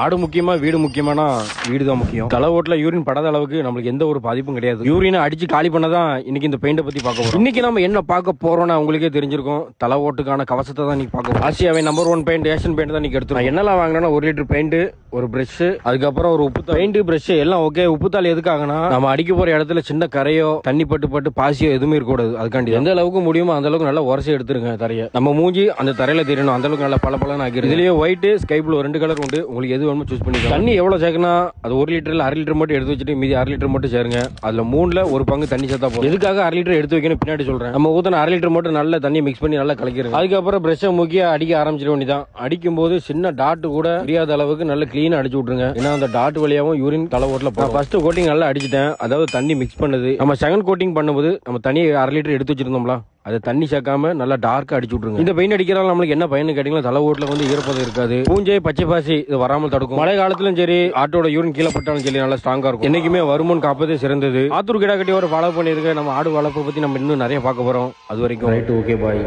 ஆடு முக்கியமா வீடு முக்கியமானா வீடு தான் முக்கியம். தலை ஓட்டுல யூரின் படாத அளவுக்கு நம்மளுக்கு எந்த ஒரு பாதிப்பும் கிடையாது. யூரினை அடிச்சு காலி பண்ணதான் இன்னைக்கு இந்த பெயிண்டை பத்தி பார்க்க போறோம். இன்னைக்கு நம்ம என்ன பார்க்க போறோம்னா உங்களுக்கே தெரிஞ்சிருக்கும். தலை ஓட்டுக்கான கவசத்தை தான் நீ பார்க்க போறோம். ஆசியாவை நம்பர் 1 பெயிண்ட் ஏஷியன் பெயிண்ட் தான் நீ எடுத்துரும். என்னெல்லாம் வாங்கினா 1 லிட்டர் பெயிண்ட், ஒரு பிரஷ், அதுக்கப்புறம் ஒரு உப்பு பெயிண்ட் பிரஷ் எல்லாம் ஓகே. உப்புத்தாள் எதுக்காகனா நம்ம அடிக்க போற இடத்துல சின்ன கரையோ தண்ணி பட்டு பாசியோ எதுவுமே இருக்கக்கூடாது. அதுக்காண்டி எந்த அளவுக்கு முடியுமோ அந்த அளவுக்கு நல்லா உரசி எடுத்துருங்க தரையை. நம்ம மூஞ்சி அந்த தரையில தெரியணும், அந்த அளவுக்கு நல்லா பல ஆக்கிருக்கு. இதுலயே ஒயிட் ஸ்கை ப்ளூ 2 கலர் உண்டு. உங்களுக்கு எது வேணுமோ சூஸ் பண்ணிக்கலாம். தண்ணி எவ்வளவு சேர்க்கணும், அது 1 லிட்டர்ல 1/2 லிட்டர் மட்டும் எடுத்து வச்சுட்டு மீதி 1/2 லிட்டர் மட்டும் சேருங்க. அதுல 3ல 1 பங்கு தண்ணி சேர்த்தா போதும். எதுக்காக 1/2 லிட்டர் எடுத்து வைக்கணும் பின்னாடி சொல்றேன். நம்ம ஊத்தின 1/2 லிட்டர் மட்டும் நல்ல தண்ணி மிக்ஸ் பண்ணி நல்லா கலக்கிடுங்க. அதுக்கப்புறம் பிரஷ் முக்கிய அடிக்க ஆரம்பிச்சிட வேண்டியதான். அடிக்கும் போது சின்ன டாட் கூட தெரியாத அளவுக்கு நல்ல கிளீனா அடிச்சு விட்டுருங்க. ஏன்னா அந்த டாட் வழியாவும் யூரின் தலை ஓட்டல போகும். ஃபர்ஸ்ட் கோட்டிங் நல்லா அடிச்சிட்டேன், அதாவது தண்ணி மிக்ஸ் பண்ணுது. நம்ம செகண்ட் கோட்டிங் பண்ணும்போது நம்ம தண்ணியை 1/2 லிட்டர் எடுத்து வச்சிருந்தோம்ல, அதை தண்ணி சேர்க்காம நல்லா டார்க்கா அடிச்சு விட்டுருங்க. இந்த பெயிண்ட் அடிக்கிறால நம்மளுக்கு என்ன பயன்னு கேட்டீங்களா, தலை ஓட்டுல வந்து ஈரப்பதம் இருக்காது. பூஞ்சை பச்சை பாசி இது வராமல் தடுக்கும். மழை காலத்திலும் சரி, ஆட்டோட யூரின் கீழே பட்டாலும் சரி நல்லா ஸ்ட்ராங்கா இருக்கும். என்னைக்குமே வருமுன் காப்பதே சிறந்தது. ஆத்தூர் கிடா கட்டி ஒரு ஃபாலோ பண்ணிருக்க. நம்ம ஆடு வளர்ப்பை பத்தி நம்ம இன்னும் நிறைய பார்க்க போறோம். அது வரைக்கும் ரைட், ஓகே, பாய்.